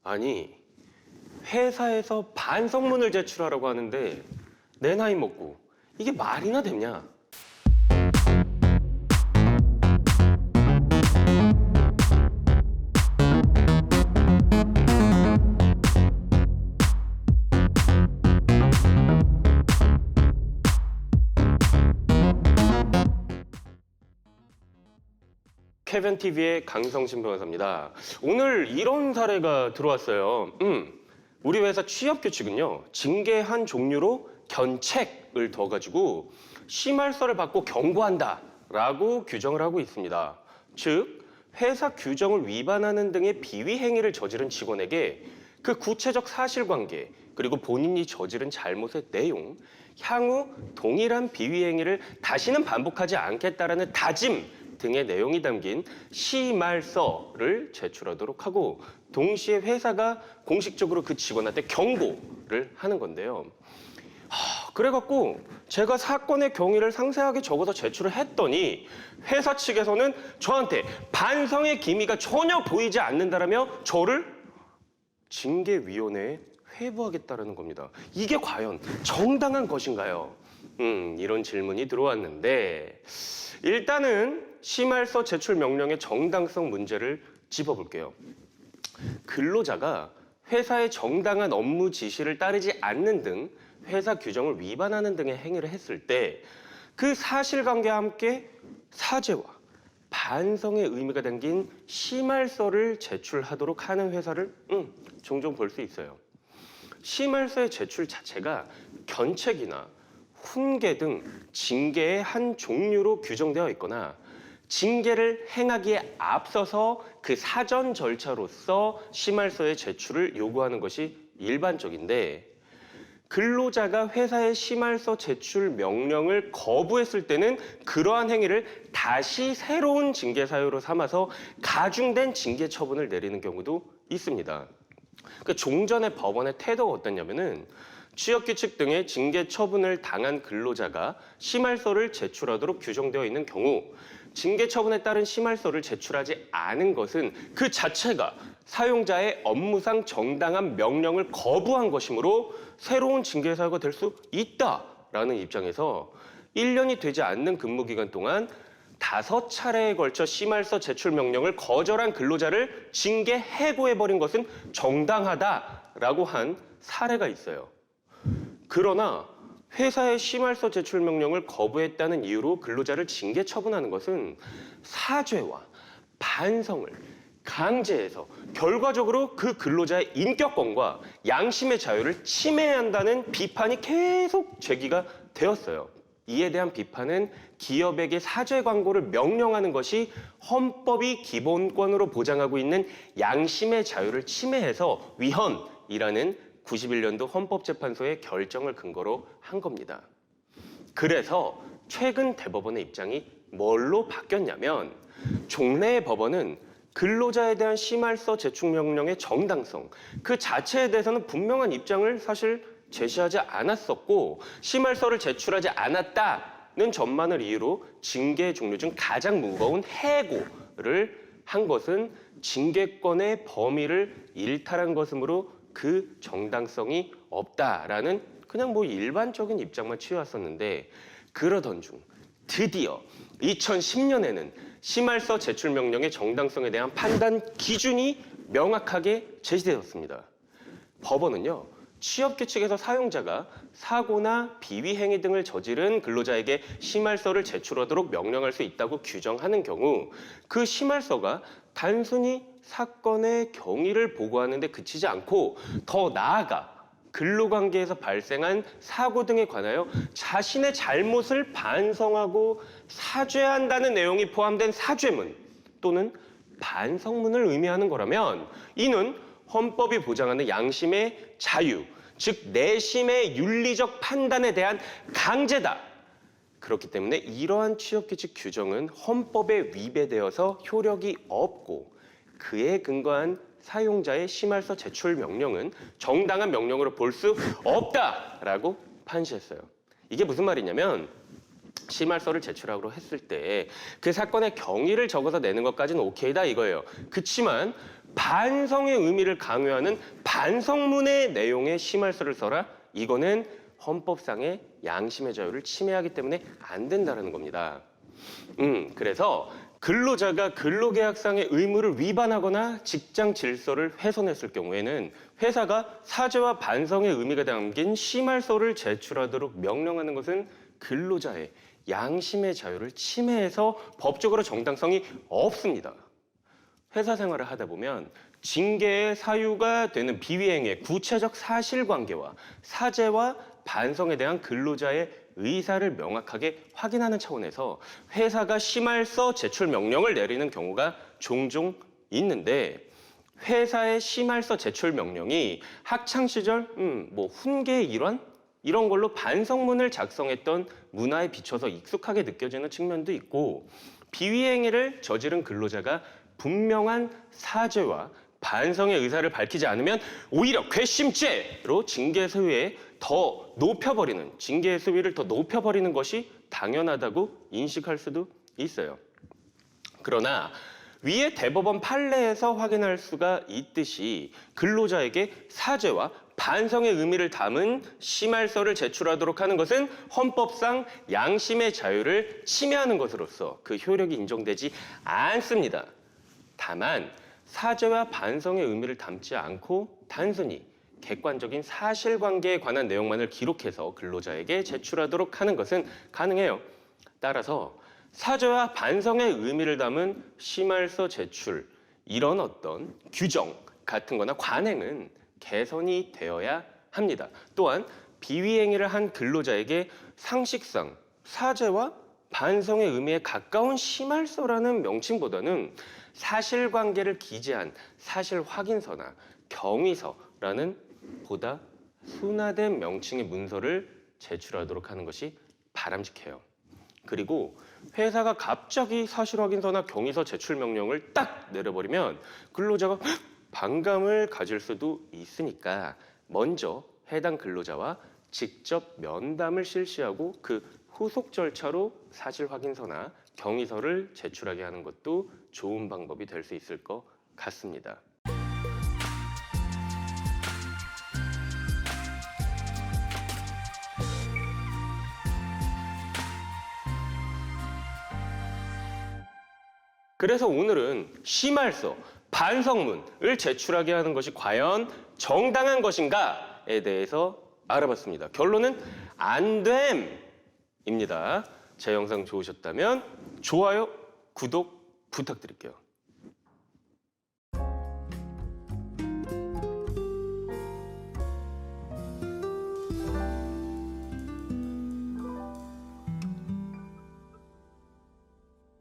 아니, 회사에서 반성문을 제출하라고 하는데 내 나이 먹고 이게 말이나 되냐? 케빈 TV의 강성신 변호사입니다. 오늘 이런 사례가 들어왔어요. 우리 회사 취업 규칙은요, 징계 한 종류로 견책을 둬가지고 심할서를 받고 경고한다라고 규정을 하고 있습니다. 즉, 회사 규정을 위반하는 등의 비위 행위를 저지른 직원에게 그 구체적 사실관계 그리고 본인이 저지른 잘못의 내용, 향후 동일한 비위 행위를 다시는 반복하지 않겠다라는 다짐 등의 내용이 담긴 심할서를 제출하도록 하고 동시에 회사가 공식적으로 그 직원한테 경고를 하는 건데요. 그래갖고 제가 사건의 경위를 상세하게 적어서 제출을 했더니 회사 측에서는 저한테 반성의 기미가 전혀 보이지 않는다라며 저를 징계위원회에 회부하겠다라는 겁니다. 이게 과연 정당한 것인가요? 이런 질문이 들어왔는데 일단은 심할서 제출 명령의 정당성 문제를 짚어볼게요. 근로자가 회사의 정당한 업무 지시를 따르지 않는 등 회사 규정을 위반하는 등의 행위를 했을 때 그 사실관계와 함께 사죄와 반성의 의미가 담긴 심할서를 제출하도록 하는 회사를 종종 볼 수 있어요. 심할서의 제출 자체가 견책이나 훈계 등 징계의 한 종류로 규정되어 있거나 징계를 행하기에 앞서서 그 사전 절차로서 심할서의 제출을 요구하는 것이 일반적인데 근로자가 회사의 심할서 제출 명령을 거부했을 때는 그러한 행위를 다시 새로운 징계 사유로 삼아서 가중된 징계 처분을 내리는 경우도 있습니다. 그러니까 종전의 법원의 태도가 어땠냐면은 취업규칙 등의 징계 처분을 당한 근로자가 심할서를 제출하도록 규정되어 있는 경우 징계 처분에 따른 심할서를 제출하지 않은 것은 그 자체가 사용자의 업무상 정당한 명령을 거부한 것이므로 새로운 징계 사유가 될 수 있다라는 입장에서 1년이 되지 않는 근무 기간 동안 5차례에 걸쳐 심할서 제출 명령을 거절한 근로자를 징계 해고해버린 것은 정당하다라고 한 사례가 있어요. 그러나 회사의 심할서 제출 명령을 거부했다는 이유로 근로자를 징계 처분하는 것은 사죄와 반성을 강제해서 결과적으로 그 근로자의 인격권과 양심의 자유를 침해한다는 비판이 계속 제기가 되었어요. 이에 대한 비판은 기업에게 사죄 광고를 명령하는 것이 헌법이 기본권으로 보장하고 있는 양심의 자유를 침해해서 위헌이라는 91년도 헌법재판소의 결정을 근거로 한 겁니다. 그래서 최근 대법원의 입장이 뭘로 바뀌었냐면 종래의 법원은 근로자에 대한 심할서 제출 명령의 정당성 그 자체에 대해서는 분명한 입장을 사실 제시하지 않았었고 심할서를 제출하지 않았다는 점만을 이유로 징계 종류 중 가장 무거운 해고를 한 것은 징계권의 범위를 일탈한 것이므로 그 정당성이 없다라는 그냥 일반적인 입장만 취해왔었는데 그러던 중 드디어 2010년에는 심할서 제출 명령의 정당성에 대한 판단 기준이 명확하게 제시되었습니다. 법원은요, 취업규칙에서 사용자가 사고나 비위 행위 등을 저지른 근로자에게 심할서를 제출하도록 명령할 수 있다고 규정하는 경우 그 심할서가 단순히 사건의 경위를 보고하는 데 그치지 않고 더 나아가 근로관계에서 발생한 사고 등에 관하여 자신의 잘못을 반성하고 사죄한다는 내용이 포함된 사죄문 또는 반성문을 의미하는 거라면 이는 헌법이 보장하는 양심의 자유, 즉 내심의 윤리적 판단에 대한 강제다. 그렇기 때문에 이러한 취업규칙 규정은 헌법에 위배되어서 효력이 없고 그에 근거한 사용자의 심할서 제출 명령은 정당한 명령으로 볼 수 없다라고 판시했어요. 이게 무슨 말이냐면 심할서를 제출하기로 했을 때 그 사건의 경위를 적어서 내는 것까지는 오케이다 이거예요. 그치만 반성의 의미를 강요하는 반성문의 내용의 심할서를 써라. 이거는 헌법상의 양심의 자유를 침해하기 때문에 안 된다는 겁니다. 그래서 근로자가 근로계약상의 의무를 위반하거나 직장 질서를 훼손했을 경우에는 회사가 사죄와 반성의 의미가 담긴 심할서를 제출하도록 명령하는 것은 근로자의 양심의 자유를 침해해서 법적으로 정당성이 없습니다. 회사 생활을 하다 보면 징계의 사유가 되는 비위행위의 구체적 사실관계와 사죄와 반성에 대한 근로자의 의사를 명확하게 확인하는 차원에서 회사가 심할서 제출 명령을 내리는 경우가 종종 있는데, 회사의 심할서 제출 명령이 학창 시절 훈계의 일환 이런 걸로 반성문을 작성했던 문화에 비춰서 익숙하게 느껴지는 측면도 있고, 비위행위를 저지른 근로자가 분명한 사죄와 반성의 의사를 밝히지 않으면 오히려 괘씸죄로 징계 수위를 더 높여버리는 것이 당연하다고 인식할 수도 있어요. 그러나 위에 대법원 판례에서 확인할 수가 있듯이 근로자에게 사죄와 반성의 의미를 담은 심할서를 제출하도록 하는 것은 헌법상 양심의 자유를 침해하는 것으로서 그 효력이 인정되지 않습니다. 다만 사죄와 반성의 의미를 담지 않고 단순히 객관적인 사실관계에 관한 내용만을 기록해서 근로자에게 제출하도록 하는 것은 가능해요. 따라서 사죄와 반성의 의미를 담은 심할서 제출, 이런 어떤 규정 같은 거나 관행은 개선이 되어야 합니다. 또한 비위행위를 한 근로자에게 상식상 사죄와 반성의 의미에 가까운 심할서라는 명칭보다는 사실관계를 기재한 사실확인서나 경위서라는 보다 순화된 명칭의 문서를 제출하도록 하는 것이 바람직해요. 그리고 회사가 갑자기 사실확인서나 경위서 제출 명령을 딱 내려버리면 근로자가 반감을 가질 수도 있으니까 먼저 해당 근로자와 직접 면담을 실시하고 그 후속 절차로 사실확인서나 경위서를 제출하게 하는 것도 좋은 방법이 될 수 있을 것 같습니다. 그래서 오늘은 심할서, 반성문을 제출하게 하는 것이 과연 정당한 것인가에 대해서 알아봤습니다. 결론은 안 됨입니다. 제 영상 좋으셨다면 좋아요, 구독 부탁드릴게요.